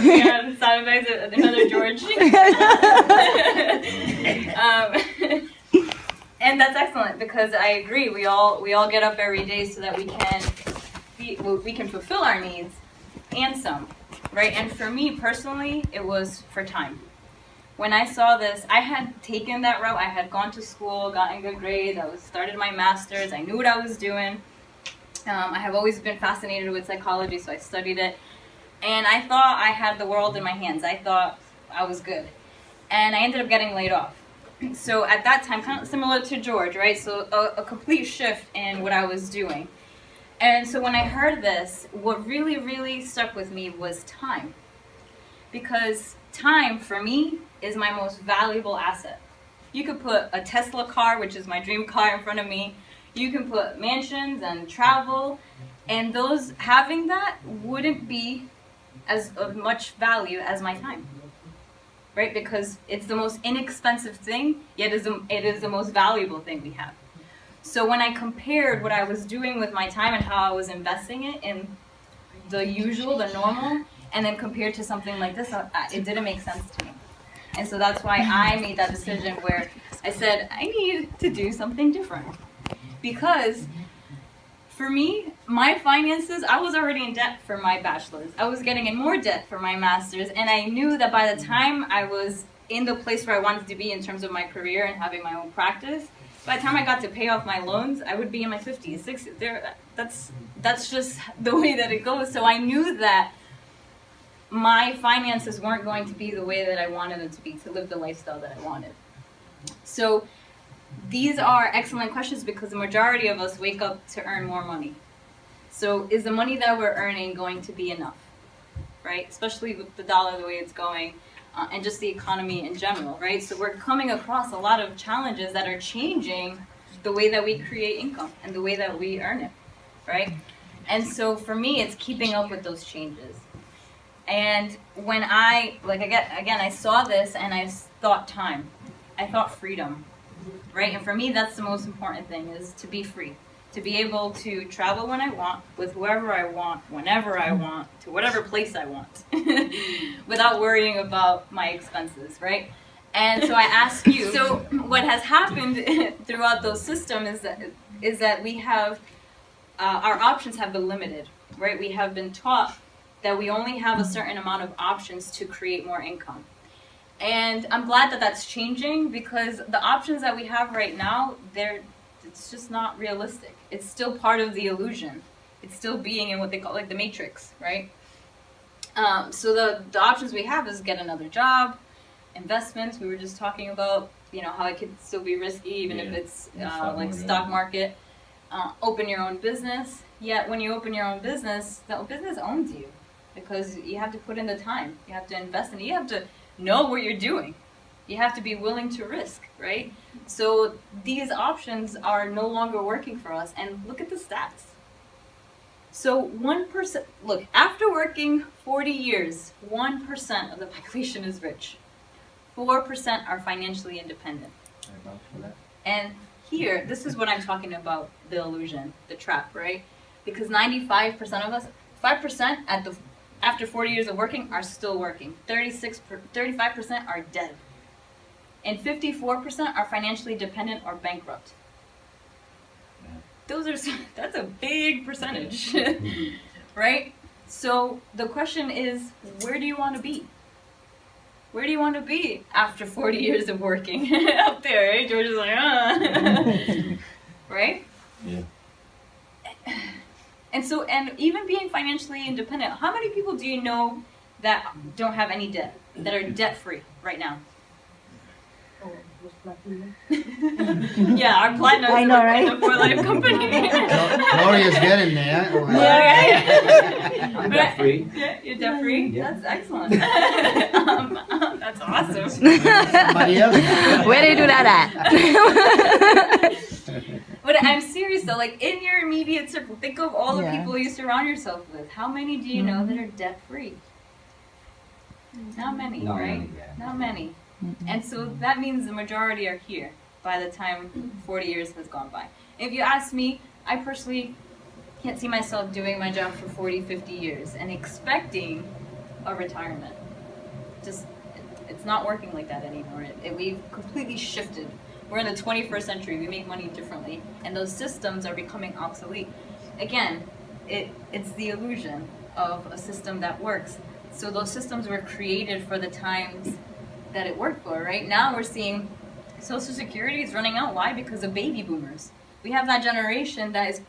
Yeah, sound effects, another George. And that's excellent because I agree. We all get up every day so that we can fulfill our needs and some, right? And for me personally, it was for time. When I saw this, I had taken that route. I had gone to school, gotten good grades. I started my master's. I knew what I was doing. I have always been fascinated with psychology, so I studied it. And I thought I had the world in my hands. I thought I was good. And I ended up getting laid off. So at that time, kind of similar to George, right? So a complete shift in what I was doing. And so when I heard this, what really, really stuck with me was time. Because time, for me, is my most valuable asset. You could put a Tesla car, which is my dream car, in front of me. You can put mansions and travel. And having that wouldn't be as of much value as my time. Right? Because it's the most inexpensive thing, yet it is the most valuable thing we have. So when I compared what I was doing with my time and how I was investing it in the usual, the normal, and then compared to something like this, it didn't make sense to me. And so that's why I made that decision where I said, I need to do something different. Because for me, my finances, I was already in debt for my bachelor's. I was getting in more debt for my master's, and I knew that by the time I was in the place where I wanted to be in terms of my career and having my own practice, by the time I got to pay off my loans, I would be in my 50s, 60s. That's just the way that it goes. So I knew that my finances weren't going to be the way that I wanted them to be, to live the lifestyle that I wanted. So these are excellent questions because the majority of us wake up to earn more money. So is the money that we're earning going to be enough, right? Especially with the dollar the way it's going and just the economy in general, right? So we're coming across a lot of challenges that are changing the way that we create income and the way that we earn it, right? And so for me, it's keeping up with those changes. And when I saw this and I thought time, I thought freedom. Right? And for me, that's the most important thing, is to be free. To be able to travel when I want, with whoever I want, whenever I want, to whatever place I want, without worrying about my expenses, right? And so I ask you, so what has happened throughout those systems is that we have, our options have been limited, right? We have been taught that we only have a certain amount of options to create more income. And I'm glad that that's changing because the options that we have right now, it's just not realistic. It's still part of the illusion. It's still being in what they call like the matrix, right? So the options we have is get another job, investments. We were just talking about, how it could still be risky even if it's like stock market. Open your own business. Yet when you open your own business, the business owns you because you have to put in the time. You have to invest in it. You have to know what you're doing. You have to be willing to risk, right? So these options are no longer working for us. And look at the stats. So 1%, look, after working 40 years, 1% of the population is rich. 4% are financially independent. And here, this is what I'm talking about, the illusion, the trap, right? Because 95% of us, 5% after 40 years of working are still working. 35% are dead. And 54% are financially dependent or bankrupt. That's a big percentage, right? So the question is, where do you want to be? Where do you want to be after 40 years of working? Up there, right? George is like, right? Yeah. And even being financially independent, how many people do you know that don't have any debt, that are debt-free right now? Yeah, our platinum I know, right? in the 4Life company. Gloria's getting there. Right? Debt-free. Yeah, you're debt-free? Yeah. That's excellent. That's awesome. Somebody else. Where do you do that at? But I'm serious though, like in your immediate circle, think of all the Yeah. people you surround yourself with. How many do you know that are debt-free? Not many, Not right? many, yeah. Not many. And so that means the majority are here by the time 40 years has gone by. If you ask me, I personally can't see myself doing my job for 40, 50 years and expecting a retirement. Just, it's not working like that anymore. We've completely shifted. We're in the 21st century. We make money differently, and those systems are becoming obsolete. Again, it's the illusion of a system that works. So those systems were created for the times that it worked for. Right now, we're seeing Social Security is running out. Why? Because of baby boomers. We have that generation that is,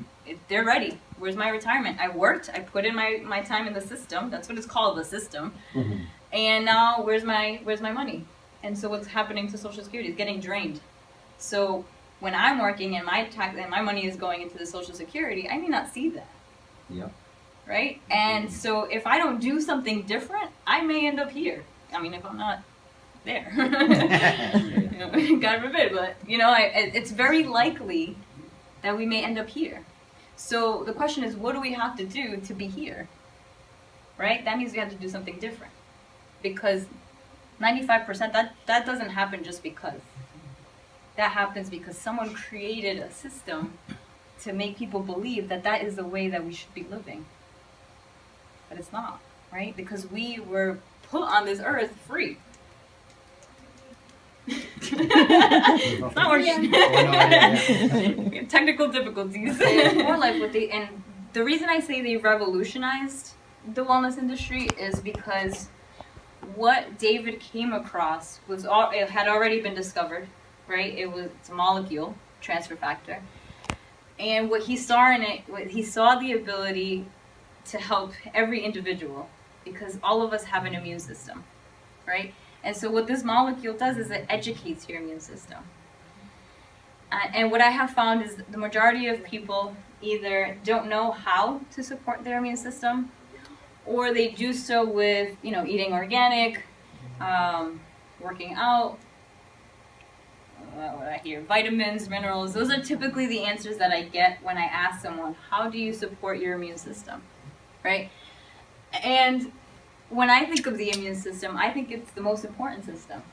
they're ready. Where's my retirement? I worked. I put in my time in the system. That's what it's called, the system. Mm-hmm. And now, where's my money? And so what's happening to Social Security? It's getting drained. So when I'm working and my money is going into the Social Security, I may not see that. Yeah. Right? And so if I don't do something different, I may end up here. I mean, if I'm not there. You know, God forbid, but you know, it's very likely that we may end up here. So the question is, what do we have to do to be here? Right? That means we have to do something different. Because 95%, that doesn't happen just because. That happens because someone created a system to make people believe that that is the way that we should be living. But it's not, right? Because we were put on this earth free. It's not working. We have technical difficulties. More like and the reason I say they revolutionized the wellness industry is because what David came across it had already been discovered, right? It's a molecule, transfer factor. And what he saw in it, he saw the ability to help every individual because all of us have an immune system, right? And so what this molecule does is it educates your immune system. And what I have found is the majority of people either don't know how to support their immune system, or they do so with, eating organic, working out, what I hear, vitamins, minerals. Those are typically the answers that I get when I ask someone, how do you support your immune system, right? And when I think of the immune system, I think it's the most important system,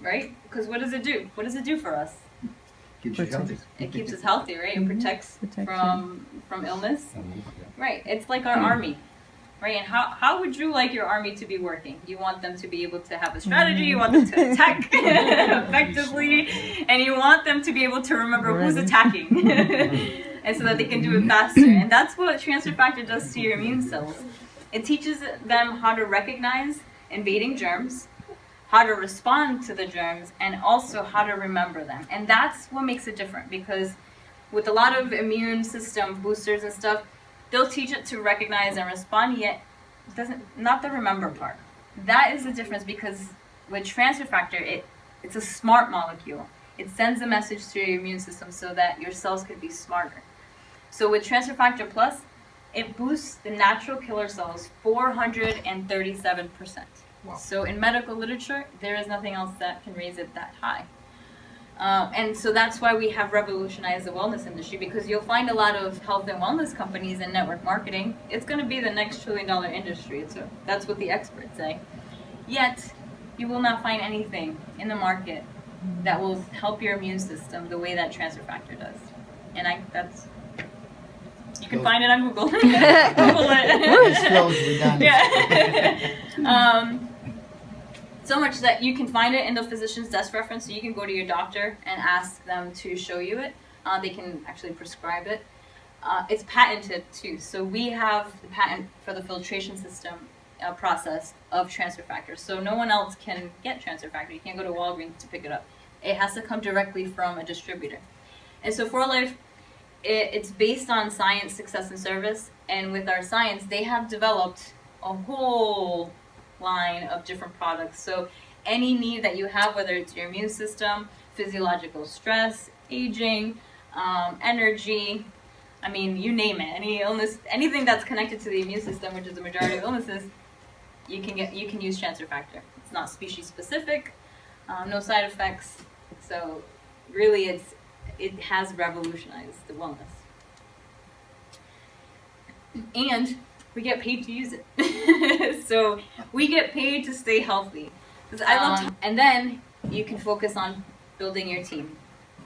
right? Because what does it do? What does it do for us? Keeps you healthy. It keeps us healthy, right? It protects from illness. Right. It's like our army, right? And how would you like your army to be working? You want them to be able to have a strategy, you want them to attack effectively, and you want them to be able to remember who's attacking. And so that they can do it faster. And that's what transfer factor does to your immune cells. It teaches them how to recognize invading germs, how to respond to the germs, and also how to remember them. And that's what makes it different, because with a lot of immune system boosters and stuff, they'll teach it to recognize and respond, yet not the remember part. That is the difference, because with transfer factor, it's a smart molecule. It sends a message to your immune system so that your cells can be smarter. So with transfer factor plus, it boosts the natural killer cells 437%. Wow. So in medical literature, there is nothing else that can raise it that high. And so that's why we have revolutionized the wellness industry, because you'll find a lot of health and wellness companies and network marketing. It's going to be the next $1 trillion industry. That's what the experts say. Yet, you will not find anything in the market that will help your immune system the way that transfer factor does. And you can find it on Google. Google it. Skills redundant. Yeah. So much that you can find it in the physician's desk reference, so you can go to your doctor and ask them to show you it. They can actually prescribe it. It's patented too, so we have the patent for the filtration system process of transfer factor. So no one else can get transfer factor. You can't go to Walgreens to pick it up. It has to come directly from a distributor. And so For Life, it's based on science, success, and service. And with our science, they have developed a whole line of different products. So any need that you have, whether it's your immune system, physiological stress, aging, energy, I mean, you name it, any illness, anything that's connected to the immune system, which is the majority of illnesses, you can use transfer factor. It's not species specific, no side effects. So really it has revolutionized the wellness. And we get paid to use it. So we get paid to stay healthy. And then you can focus on building your team,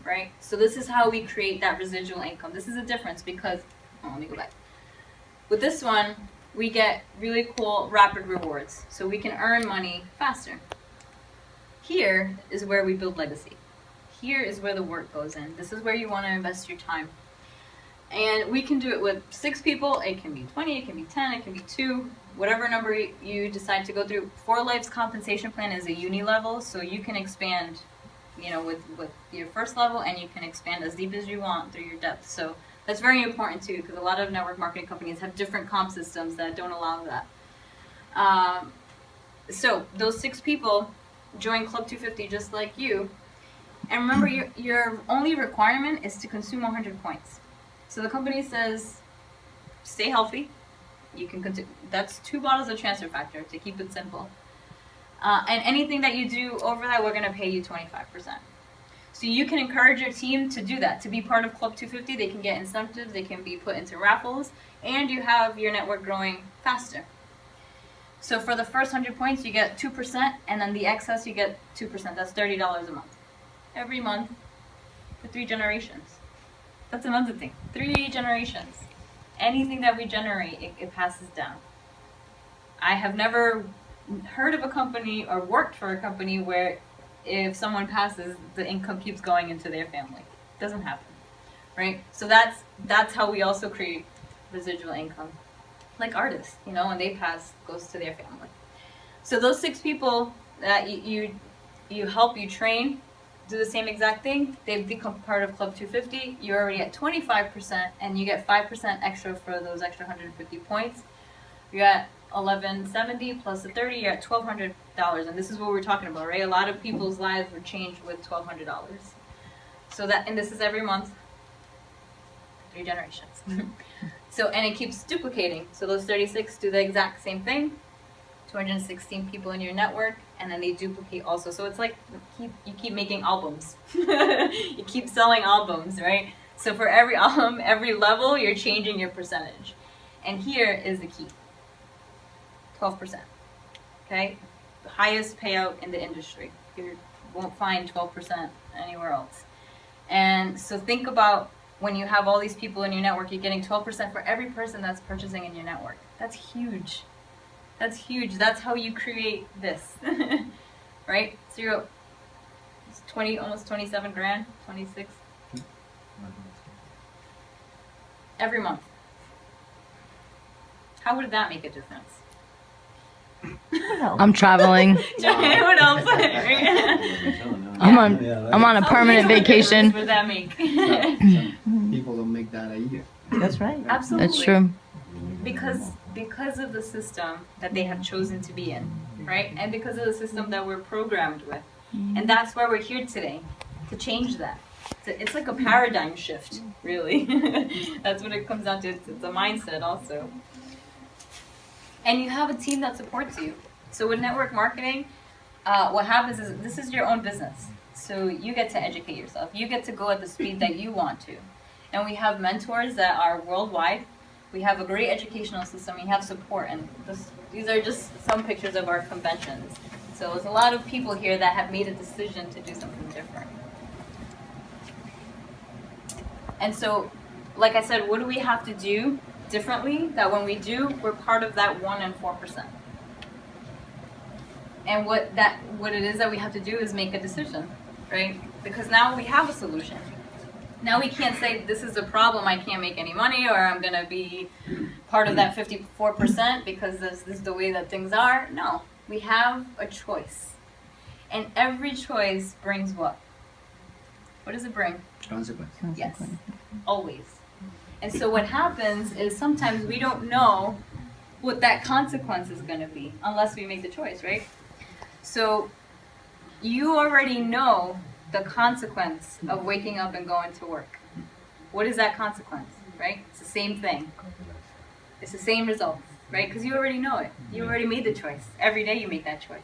right? So this is how we create that residual income. This is a difference because, let me go back. With this one, we get really cool rapid rewards. So we can earn money faster. Here is where we build legacy. Here is where the work goes in. This is where you want to invest your time. And we can do it with 6 people. It can be 20, it can be 10, it can be 2, whatever number you decide to go through. 4Life's compensation plan is a uni level, so you can expand, you know, with your first level, and you can expand as deep as you want through your depth. So that's very important too, because a lot of network marketing companies have different comp systems that don't allow that. So those 6 people join Club 250 just like you. And remember, your only requirement is to consume 100 points. So the company says, stay healthy. You can continue. That's 2 bottles of transfer factor to keep it simple. And anything that you do over that, we're going to pay you 25%. So you can encourage your team to do that, to be part of Club 250. They can get incentives. They can be put into raffles. And you have your network growing faster. So for the first 100 points, you get 2%. And then the excess, you get 2%. That's $30 a month. Every month for 3 generations. That's another thing. 3 generations. Anything that we generate, it passes down. I have never heard of a company or worked for a company where if someone passes, the income keeps going into their family. It doesn't happen, right? So that's how we also create residual income. Like artists, you know, when they pass, goes to their family. So those 6 people that you help, you train, do the same exact thing. They've become part of Club 250. You're already at 25%, and you get 5% extra for those extra 150 points. You're at $1,170 plus the 30. You're at $1,200, and this is what we're talking about, right? A lot of people's lives were changed with $1,200. So that, and this is every month, 3 generations. So, and it keeps duplicating. So those 36 do the exact same thing. 216 people in your network, and then they duplicate also. So it's like you keep making albums. You keep selling albums, right? So for every album, every level, you're changing your percentage. And here is the key. 12%. Okay? The highest payout in the industry. You won't find 12% anywhere else. And so think about when you have all these people in your network, you're getting 12% for every person that's purchasing in your network. That's huge. That's huge. That's how you create this, right? So it's 20, almost 27 grand, 26 every month. How would that make a difference? I'm traveling. What else? I'm on a permanent vacation. What would that make? Some people don't make that a year. That's right. Absolutely. That's true. Because of the system that they have chosen to be in, right? And because of the system that we're programmed with. And that's why we're here today, to change that. It's like a paradigm shift, really. That's what it comes down to. It's a mindset also. And you have a team that supports you. So with network marketing, what happens is this is your own business. So you get to educate yourself. You get to go at the speed that you want to. And we have mentors that are worldwide. We have a great educational system. We have support. And these are just some pictures of our conventions. So there's a lot of people here that have made a decision to do something different. And so, like I said, what do we have to do differently that when we do, we're part of that 1 and 4%? And what it is that we have to do is make a decision, right? Because now we have a solution. Now we can't say this is a problem, I can't make any money, or I'm gonna be part of that 54% because this is the way that things are. No, we have a choice. And every choice brings what? What does it bring? Consequence. Yes, always. And so what happens is sometimes we don't know what that consequence is going to be unless we make the choice, right? So you already know the consequence of waking up and going to work. What is that consequence, right? It's the same thing. It's the same result, right? Because you already know it. You already made the choice. Every day you make that choice.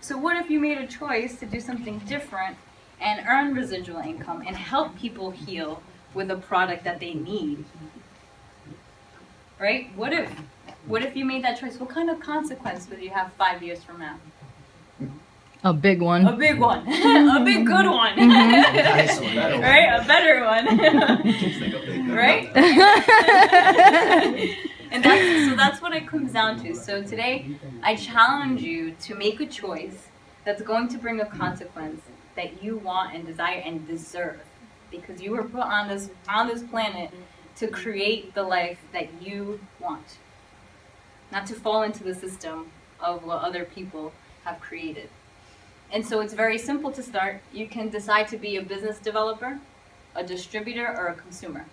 So what if you made a choice to do something different and earn residual income and help people heal with a product that they need? Right? What if you made that choice? What kind of consequence would you have 5 years from now? A big one. A big one. A big good one. Nice one. Right? A better one. Kids think of big. Right? And that's what it comes down to. So today, I challenge you to make a choice that's going to bring a consequence that you want and desire and deserve, because you were put on this planet to create the life that you want, not to fall into the system of what other people have created. And so it's very simple to start. You can decide to be a business developer, a distributor, or a consumer.